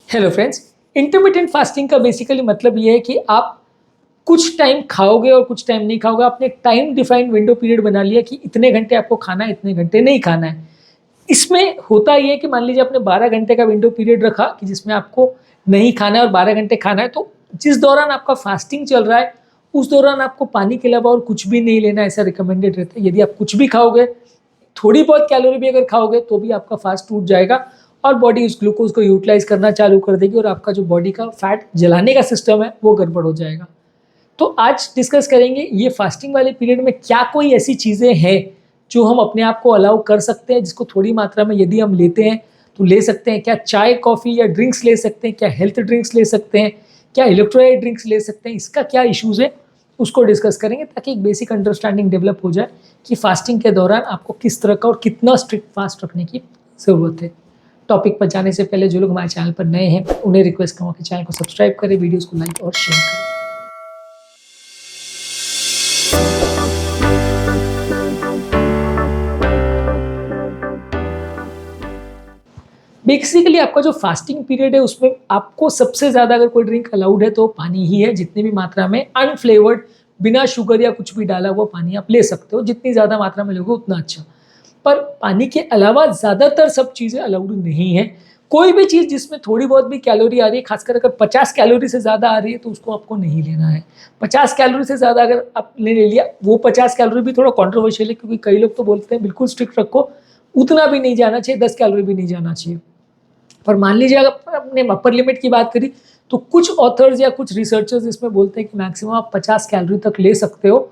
Hello friends, intermittent fasting का basically मतलब ये है कि आप कुछ टाइम खाओगे और कुछ टाइम नहीं खाओगे। आपने एक टाइम डिफाइंड विंडो पीरियड बना लिया कि इतने घंटे आपको खाना है, इतने घंटे नहीं खाना है। इसमें होता ये है कि मान लीजिए आपने 12 घंटे का विंडो पीरियड रखा कि जिसमें आपको नहीं खाना है और 12 घंटे खाना है, तो जिस दौरान आपका फास्टिंग चल रहा है उस दौरान आपको पानी के अलावा और कुछ भी नहीं लेना, ऐसा रिकमेंडेड रहता है। यदि आप कुछ भी खाओगे, थोड़ी बहुत कैलोरी भी अगर खाओगे, तो भी आपका फास्ट टूट जाएगा और बॉडी उस ग्लूकोज को यूटिलाइज करना चालू कर देगी और आपका जो बॉडी का फैट जलाने का सिस्टम है वो गड़बड़ हो जाएगा। तो आज डिस्कस करेंगे ये फास्टिंग वाले पीरियड में क्या कोई ऐसी चीज़ें हैं जो हम अपने आप को अलाउ कर सकते हैं, जिसको थोड़ी मात्रा में यदि हम लेते हैं तो ले सकते हैं। क्या चाय कॉफ़ी या ड्रिंक्स ले सकते हैं, क्या हेल्थ ड्रिंक्स ले सकते हैं, क्या इलेक्ट्रोलाइट ड्रिंक्स ले सकते हैं, इसका क्या इश्यूज़ है उसको डिस्कस करेंगे ताकि एक बेसिक अंडरस्टैंडिंग डेवलप हो जाए कि फास्टिंग के दौरान आपको किस तरह का और कितना स्ट्रिक्ट फास्ट रखने की ज़रूरत है। टॉपिक पर जाने से पहले जो लोग हमारे चैनल पर नए हैं उन्हें रिक्वेस्ट करूँगा कि चैनल को सब्सक्राइब करें, वीडियोस को लाइक और शेयर करें। बेसिकली आपका जो फास्टिंग पीरियड है उसमें आपको सबसे ज़्यादा अगर कोई ड्रिंक अलाउड है तो पानी ही है। जितनी भी मात्रा में अनफ्लेवर्ड, बिना शुगर या कुछ भी डाला हुआ पानी आप ले सकते हो। जितनी ज़्यादा मात्रा में लोगे उतना अच्छा। पर पानी के अलावा ज़्यादातर सब चीज़ें अलाउड नहीं है। कोई भी चीज़ जिसमें थोड़ी बहुत भी कैलोरी आ रही है, खासकर अगर 50 कैलोरी से ज़्यादा आ रही है तो उसको आपको नहीं लेना है। 50 कैलोरी से ज़्यादा अगर आपने ले लिया, वो 50 कैलोरी भी थोड़ा कॉन्ट्रोवर्शियल है क्योंकि कई लोग तो बोलते हैं बिल्कुल स्ट्रिक्ट रखो, उतना भी नहीं जाना चाहिए, 10 कैलोरी भी नहीं जाना चाहिए। पर मान लीजिए अगर आपने अपर लिमिट की बात करी तो कुछ ऑथर्स या कुछ रिसर्चर्स इसमें बोलते हैं कि मैक्सिमम आप 50 कैलोरी तक ले सकते हो,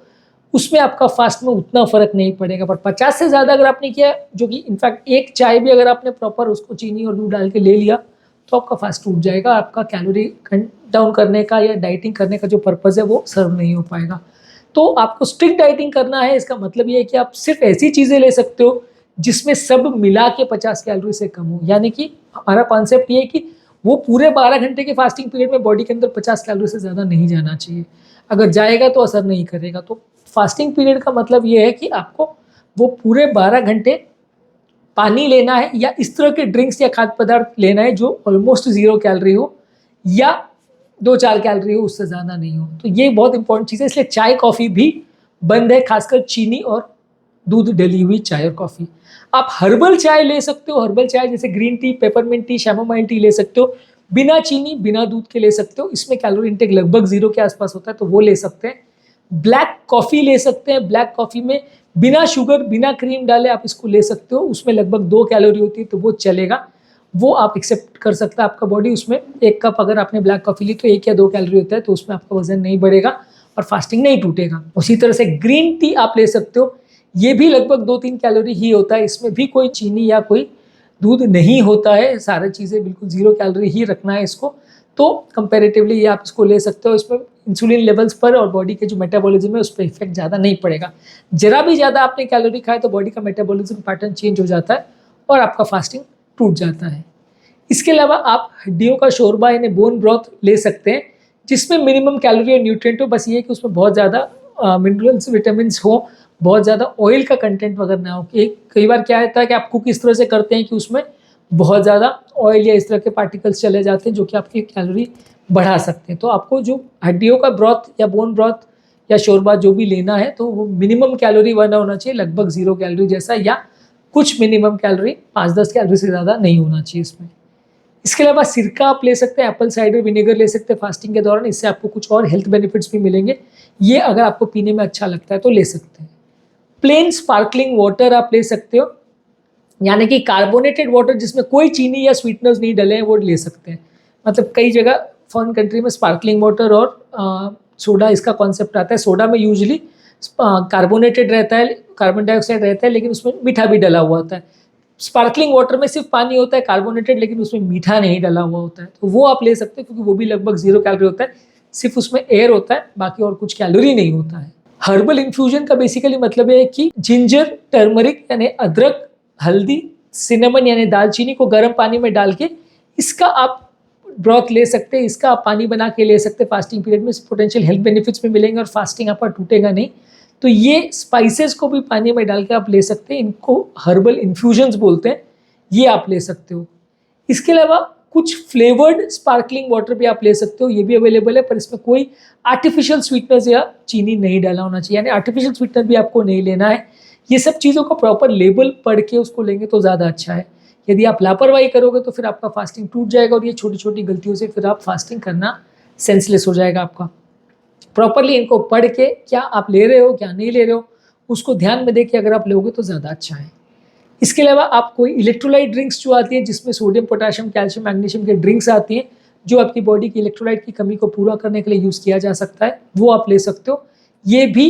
उसमें आपका फास्ट में उतना फर्क नहीं पड़ेगा। पर 50 से ज़्यादा अगर आपने किया, जो कि इनफैक्ट एक चाय भी अगर आपने प्रॉपर उसको चीनी और दूध डाल के ले लिया तो आपका फास्ट टूट जाएगा। आपका कैलोरी डाउन करने का या डाइटिंग करने का जो पर्पज़ है वो सर्व नहीं हो पाएगा। तो आपको स्ट्रिक्ट डाइटिंग करना है, इसका मतलब ये है कि आप सिर्फ ऐसी चीज़ें ले सकते हो जिसमें सब मिला के 50 कैलोरी से कम हो। यानी कि हमारा कॉन्सेप्ट ये है कि वो पूरे 12 घंटे के फास्टिंग पीरियड में बॉडी के अंदर 50 कैलोरी से ज़्यादा नहीं जाना चाहिए। अगर जाएगा तो असर नहीं करेगा। तो फास्टिंग पीरियड का मतलब ये है कि आपको वो पूरे 12 घंटे पानी लेना है या इस तरह के ड्रिंक्स या खाद्य पदार्थ लेना है जो ऑलमोस्ट 0 कैलोरी हो या 2-4 कैलोरी हो, उससे ज़्यादा नहीं हो। तो ये बहुत इंपॉर्टेंट चीज़ है, इसलिए चाय कॉफ़ी भी बंद है, खासकर चीनी और दूध डली हुई चाय और कॉफ़ी। आप हर्बल चाय ले सकते हो, हर्बल चाय जैसे green tea, peppermint tea, chamomile tea ले सकते हो, बिना चीनी बिना दूध के ले सकते हो। इसमें कैलोरी इंटेक लगभग 0 के आसपास होता है, तो वो ले सकते हैं। ब्लैक कॉफ़ी ले सकते हैं, ब्लैक कॉफ़ी में बिना शुगर बिना क्रीम डाले आप इसको ले सकते हो। उसमें लगभग 2 कैलोरी होती है, तो वो चलेगा, वो आप एक्सेप्ट कर सकता है आपका बॉडी। उसमें 1 कप अगर आपने ब्लैक कॉफ़ी ली तो 1 या 2 कैलोरी होता है, तो उसमें आपका वजन नहीं बढ़ेगा और फास्टिंग नहीं टूटेगा। उसी तरह से ग्रीन टी आप ले सकते हो, ये भी लगभग 2-3 कैलोरी ही होता है। इसमें भी कोई चीनी या कोई दूध नहीं होता है, सारी चीज़ें बिल्कुल 0 कैलोरी ही रखना है इसको। तो कंपैरेटिवली ये आप इसको ले सकते हो। इसमें इंसुलिन लेवल्स पर और बॉडी के जो मेटाबॉलिज्म है उस पर इफेक्ट ज़्यादा नहीं पड़ेगा। जरा भी ज़्यादा आपने कैलोरी खाए तो बॉडी का मेटाबॉलिज्म पैटर्न चेंज हो जाता है और आपका फास्टिंग टूट जाता है। इसके अलावा आप हड्डियों का शोरबा यानी बोन ब्रॉथ ले सकते हैं, जिसमें मिनिमम कैलोरी और न्यूट्रिएंट हो। बस ये है कि उसमें बहुत ज़्यादा मिनरल्स, विटामिन्स हो, बहुत ज़्यादा ऑयल का कंटेंट वगैरह ना हो। एक कई बार क्या होता है कि आप कुक इस तरह से करते हैं कि उसमें बहुत ज़्यादा ऑयल या इस तरह के पार्टिकल्स चले जाते हैं जो कि आपकी कैलोरी बढ़ा सकते हैं। तो आपको जो हड्डियों का ब्रॉथ या बोन ब्रॉथ या शोरबा जो भी लेना है तो वो मिनिमम कैलोरी वाला होना चाहिए, लगभग 0 कैलोरी जैसा, या कुछ मिनिमम कैलोरी 5-10 कैलोरी से ज़्यादा नहीं होना चाहिए इसमें। इसके अलावा सिरका आप ले सकते हैं, एप्पल साइडर विनेगर ले सकते हैं फास्टिंग के दौरान। इससे आपको कुछ और हेल्थ बेनिफिट्स भी मिलेंगे। ये अगर आपको पीने में अच्छा लगता है तो ले सकते हैं। प्लेन स्पार्कलिंग वाटर आप ले सकते हो, यानी कि कार्बोनेटेड वाटर जिसमें कोई चीनी या स्वीटनर्स नहीं डले हैं, वो ले सकते हैं। मतलब कई जगह फॉरेन कंट्री में स्पार्कलिंग वाटर और सोडा इसका कॉन्सेप्ट आता है। सोडा में यूजली कार्बोनेटेड रहता है, कार्बन डाइऑक्साइड रहता है, लेकिन उसमें मीठा भी डला हुआ होता है। स्पार्कलिंग वाटर में सिर्फ पानी होता है कार्बोनेटेड, लेकिन उसमें मीठा नहीं डला हुआ होता है, तो वो आप ले सकते हैं क्योंकि वो भी लगभग 0 कैलोरी होता है। सिर्फ उसमें एयर होता है, बाकी और कुछ कैलोरी नहीं होता है। हर्बल इन्फ्यूजन का बेसिकली मतलब है कि जिंजर, टर्मरिक यानी अदरक, हल्दी, सिनेमन यानी दालचीनी को गर्म पानी में डाल के इसका आप ब्रॉथ ले सकते हैं। इसका आप पानी बना के ले सकते हैं फास्टिंग पीरियड में। पोटेंशियल हेल्थ बेनिफिट्स भी मिलेंगे और फास्टिंग आपका टूटेगा नहीं। तो ये स्पाइसेस को भी पानी में डाल के आप ले सकते हैं, इनको हर्बल इन्फ्यूजन्स बोलते हैं, ये आप ले सकते हो। इसके अलावा कुछ फ्लेवर्ड स्पार्कलिंग वाटर भी आप ले सकते हो, ये भी अवेलेबल है, पर इसमें कोई आर्टिफिशियल स्वीटनर्स या चीनी नहीं डाला होना चाहिए, यानी आर्टिफिशियल स्वीटनर भी आपको नहीं लेना है। ये सब चीज़ों का प्रॉपर लेबल पढ़ के उसको लेंगे तो ज़्यादा अच्छा है। यदि आप लापरवाही करोगे तो फिर आपका फास्टिंग टूट जाएगा और ये छोटी छोटी गलतियों से फिर आप फास्टिंग करना सेंसलेस हो जाएगा आपका। प्रॉपरली इनको पढ़ के क्या आप ले रहे हो क्या नहीं ले रहे हो उसको ध्यान में देके अगर आप लोगे तो ज़्यादा अच्छा है। इसके अलावा आप कोई इलेक्ट्रोलाइट ड्रिंक्स जो आती है जिसमें सोडियम, पोटेशियम, कैल्शियम, मैग्नीशियम के ड्रिंक्स आती हैं जो आपकी बॉडी की इलेक्ट्रोलाइट की कमी को पूरा करने के लिए यूज़ किया जा सकता है, वो आप ले सकते हो। ये भी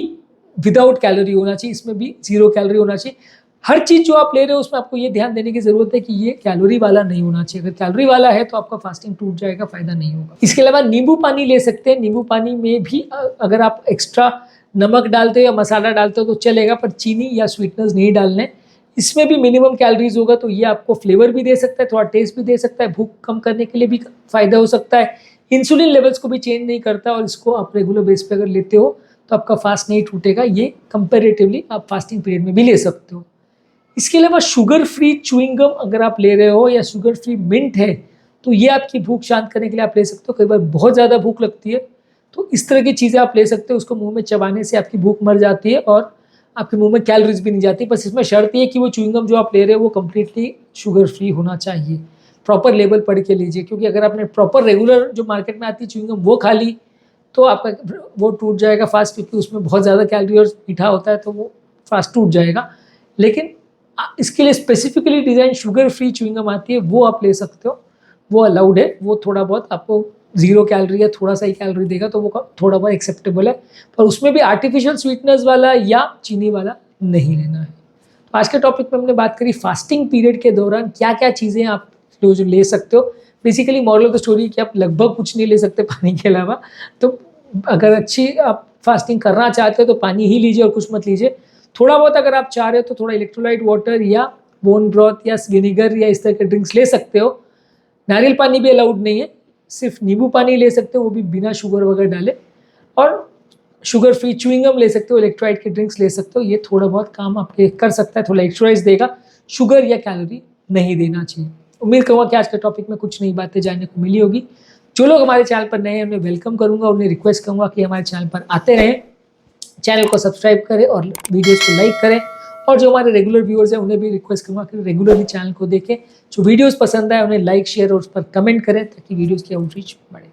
विदाउट कैलोरी होना चाहिए, इसमें भी 0 कैलोरी होना चाहिए। हर चीज़ जो आप ले रहे हो उसमें आपको ये ध्यान देने की ज़रूरत है कि ये कैलोरी वाला नहीं होना चाहिए। अगर कैलोरी वाला है तो आपका फास्टिंग टूट जाएगा, फ़ायदा नहीं होगा। इसके अलावा नींबू पानी ले सकते हैं। नींबू पानी में भी अगर आप एक्स्ट्रा नमक डालते हो या मसाला डालते हो तो चलेगा, पर चीनी या स्वीटनर्स नहीं डालने। इसमें भी मिनिमम कैलोरीज होगा, तो ये आपको फ्लेवर भी दे सकता है, थोड़ा टेस्ट भी दे सकता है, भूख कम करने के लिए भी फ़ायदा हो सकता है, इंसुलिन लेवल्स को भी चेंज नहीं करता, और इसको आप रेगुलर बेस पे अगर लेते हो तो आपका फास्ट नहीं टूटेगा। ये कंपेरेटिवली आप फास्टिंग पीरियड में भी ले सकते हो। इसके अलावा शुगर फ्री च्युइंग गम अगर आप ले रहे हो या शुगर फ्री मिंट है तो ये आपकी भूख शांत करने के लिए आप ले सकते हो। कई बार बहुत ज़्यादा भूख लगती है तो इस तरह की चीज़ें आप ले सकते हो, उसको मुंह में चबाने से आपकी भूख मर जाती है और आपके मुंह में कैलोरीज भी नहीं जाती। बस इसमें शर्त ये है कि वो च्युइंग गम जो आप ले रहे हो वो कम्प्लीटली शुगर फ्री होना चाहिए। प्रॉपर लेबल पढ़ के लीजिए, क्योंकि अगर आपने प्रॉपर रेगुलर जो मार्केट में आती है च्युइंग गम वो खा ली तो आपका वो टूट जाएगा फास्ट, क्योंकि उसमें बहुत ज़्यादा कैलोरी और मीठा होता है तो वो फास्ट टूट जाएगा। लेकिन इसके लिए specifically design sugar free chewing gum आती है, वो आप ले सकते हो, वो अलाउड है। वो थोड़ा बहुत आपको 0 कैलोरी या थोड़ा सा ही कैलोरी देगा तो वो थोड़ा बहुत एक्सेप्टेबल है, पर उसमें भी आर्टिफिशियल स्वीटनर्स वाला या चीनी वाला नहीं लेना है। तो आज के टॉपिक में हमने बात करी फास्टिंग पीरियड के दौरान क्या क्या चीज़ें आप जो ले सकते हो। Basically moral of the story कि आप लगभग कुछ नहीं ले सकते पानी के अलावा। तो अगर अच्छी आप फास्टिंग करना चाहते हो तो पानी ही लीजिए और कुछ मत लीजिए। थोड़ा बहुत अगर आप चाह रहे हो तो थोड़ा इलेक्ट्रोलाइट वाटर या बोन ब्रॉथ या विनेगर या इस तरह के ड्रिंक्स ले सकते हो। नारियल पानी भी अलाउड नहीं है, सिर्फ नींबू पानी ले सकते हो, वो भी बिना शुगर वगैरह डाले। और शुगर फ्री च्युइंग गम ले सकते हो, इलेक्ट्रोलाइट के ड्रिंक्स ले सकते हो। ये थोड़ा बहुत काम आपके कर सकता है, थोड़ा एक्सरसाइज देगा, शुगर या कैलोरी नहीं देना चाहिए। उम्मीद करूँगा कि आज के टॉपिक में कुछ नई बातें जानने को मिली होगी। जो लोग हमारे चैनल पर नए हैं उन्हें वेलकम करूँगा, उन्हें रिक्वेस्ट करूँगा कि हमारे चैनल पर आते रहें, चैनल को सब्सक्राइब करें और वीडियोज़ को लाइक करें। और जो हमारे रेगुलर व्यूअर्स हैं उन्हें भी रिक्वेस्ट करूँगा कि रेगुलरली चैनल को देखें। जो वीडियोज़ पसंद आए उन्हें लाइक, शेयर और उस पर कमेंट करें ताकि वीडियोज़ की आउटरीच बढ़े।